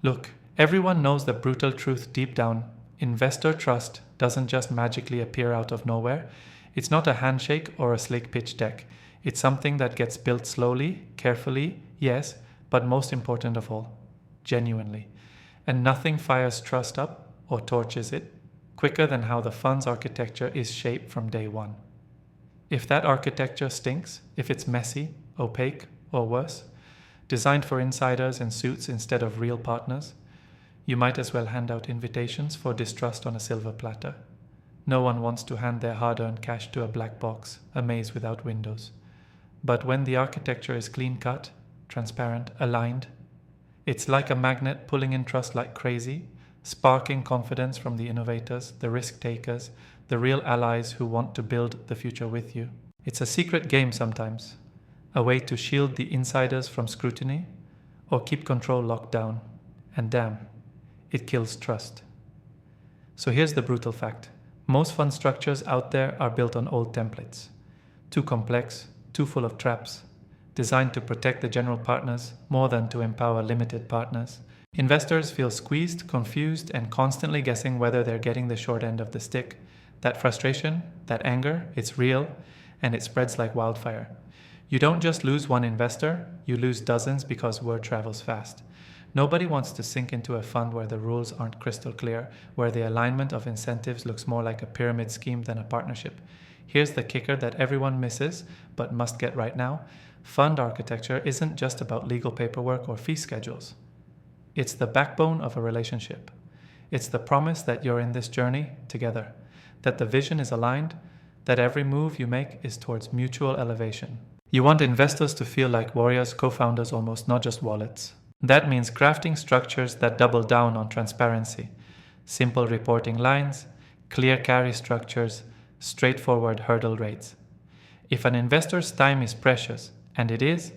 Look, everyone knows the brutal truth deep down. Investor trust doesn't just magically appear out of nowhere. It's not a handshake or a slick pitch deck. It's something that gets built slowly, carefully, yes, but most important of all, genuinely. And nothing fires trust up or torches it quicker than how the fund's architecture is shaped from day one. If that architecture stinks, if it's messy, opaque, or worse, designed for insiders in suits instead of real partners, you might as well hand out invitations for distrust on a silver platter. No one wants to hand their hard-earned cash to a black box, a maze without windows. But when the architecture is clean-cut, transparent, aligned, it's like a magnet pulling in trust like crazy, sparking confidence from the innovators, the risk-takers, the real allies who want to build the future with you. It's a secret game sometimes, a way to shield the insiders from scrutiny or keep control locked down. And damn, it kills trust. So here's the brutal fact. Most fund structures out there are built on old templates. Too complex, too full of traps, designed to protect the general partners more than to empower limited partners. Investors feel squeezed, confused, and constantly guessing whether they're getting the short end of the stick. That frustration, that anger, it's real, and it spreads like wildfire. You don't just lose one investor, you lose dozens because word travels fast. Nobody wants to sink into a fund where the rules aren't crystal clear, where the alignment of incentives looks more like a pyramid scheme than a partnership. Here's the kicker that everyone misses, but must get right now. Fund architecture isn't just about legal paperwork or fee schedules. It's the backbone of a relationship. It's the promise that you're in this journey together, that the vision is aligned, that every move you make is towards mutual elevation. You want investors to feel like warriors, co-founders almost, not just wallets. That means crafting structures that double down on transparency, simple reporting lines, clear carry structures, straightforward hurdle rates. If an investor's time is precious, and it is,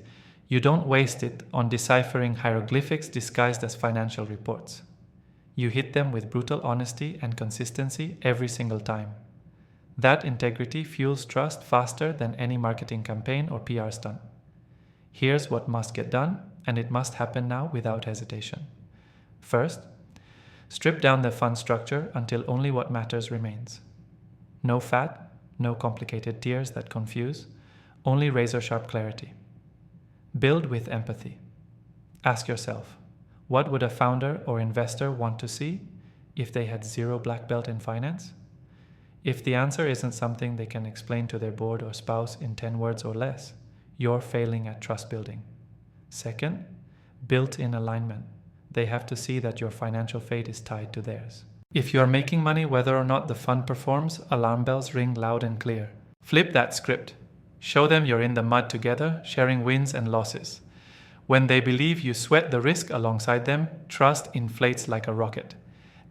you don't waste it on deciphering hieroglyphics disguised as financial reports. You hit them with brutal honesty and consistency every single time. That integrity fuels trust faster than any marketing campaign or PR stunt. Here's what must get done, and it must happen now without hesitation. First, strip down the fund structure until only what matters remains. No fat, no complicated tiers that confuse, only razor-sharp clarity. Build with empathy. Ask yourself, what would a founder or investor want to see if they had zero black belt in finance? If the answer isn't something they can explain to their board or spouse in 10 words or less, you're failing at trust building. Second, built-in alignment. They have to see that your financial fate is tied to theirs. If you're making money whether or not the fund performs, alarm bells ring loud and clear. Flip that script. Show them you're in the mud together, sharing wins and losses. When they believe you sweat the risk alongside them, trust inflates like a rocket.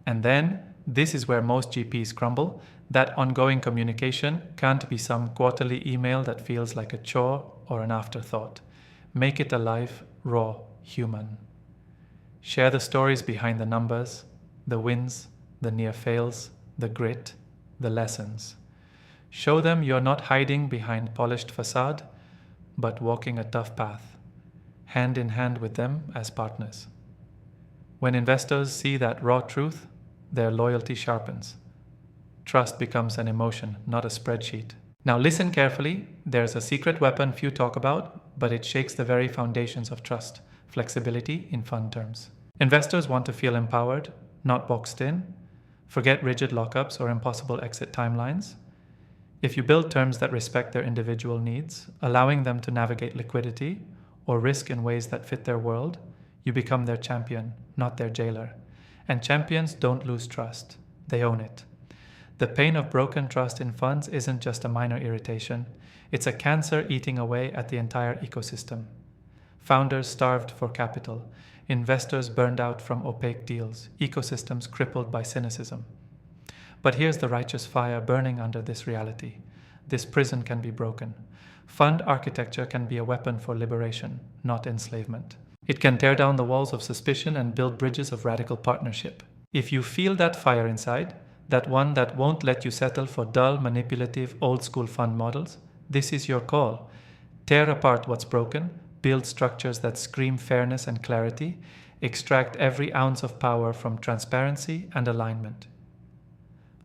And then, this is where most GPs crumble. That ongoing communication can't be some quarterly email that feels like a chore or an afterthought. Make it alive, raw, human. Share the stories behind the numbers, the wins, the near fails, the grit, the lessons. Show them you're not hiding behind polished facade, but walking a tough path, hand in hand with them as partners. When investors see that raw truth, their loyalty sharpens. Trust becomes an emotion, not a spreadsheet. Now listen carefully. There's a secret weapon few talk about, but it shakes the very foundations of trust, flexibility in fund terms. Investors want to feel empowered, not boxed in. Forget rigid lockups or impossible exit timelines. If you build terms that respect their individual needs, allowing them to navigate liquidity or risk in ways that fit their world, you become their champion, not their jailer. And champions don't lose trust. They own it. The pain of broken trust in funds isn't just a minor irritation. It's a cancer eating away at the entire ecosystem. Founders starved for capital, investors burned out from opaque deals, ecosystems crippled by cynicism. But here's the righteous fire burning under this reality. This prison can be broken. Fund architecture can be a weapon for liberation, not enslavement. It can tear down the walls of suspicion and build bridges of radical partnership. If you feel that fire inside, that one that won't let you settle for dull, manipulative, old-school fund models, this is your call. Tear apart what's broken, build structures that scream fairness and clarity, Extract every ounce of power from transparency and alignment.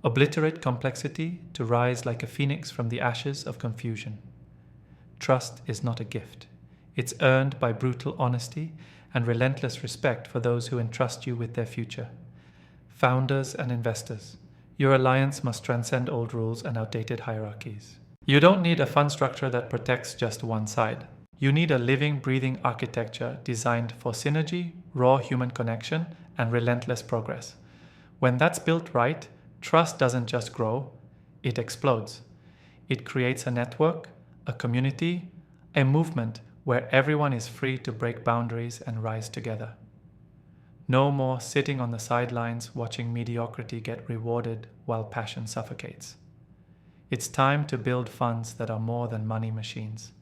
Obliterate complexity to rise like a phoenix from the ashes of confusion. Trust is not a gift. It's earned by brutal honesty and relentless respect for those who entrust you with their future. Founders and investors, your alliance must transcend old rules and outdated hierarchies. You don't need a fund structure that protects just one side. You need a living, breathing architecture designed for synergy, raw human connection, and relentless progress. When that's built right, trust doesn't just grow, it explodes. It creates a network, a community, a movement where everyone is free to break boundaries and rise together. No more sitting on the sidelines watching mediocrity get rewarded while passion suffocates. It's time to build funds that are more than money machines.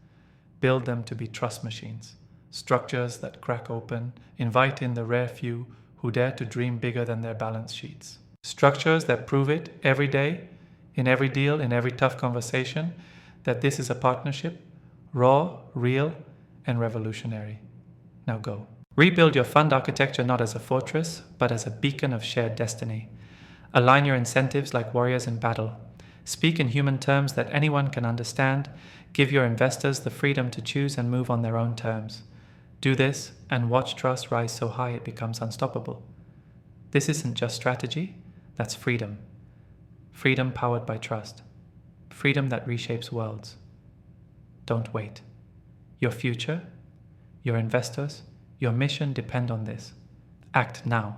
Build them to be trust machines, structures that crack open, invite in the rare few who dare to dream bigger than their balance sheets. Structures that prove it every day, in every deal, in every tough conversation, that this is a partnership, raw, real, and revolutionary. Now go. Rebuild your fund architecture not as a fortress, but as a beacon of shared destiny. Align your incentives like warriors in battle. Speak in human terms that anyone can understand. Give your investors the freedom to choose and move on their own terms. Do this and watch trust rise so high it becomes unstoppable. This isn't just strategy, that's freedom. Freedom powered by trust. Freedom that reshapes worlds. Don't wait. Your future, your investors, your mission depend on this. Act now.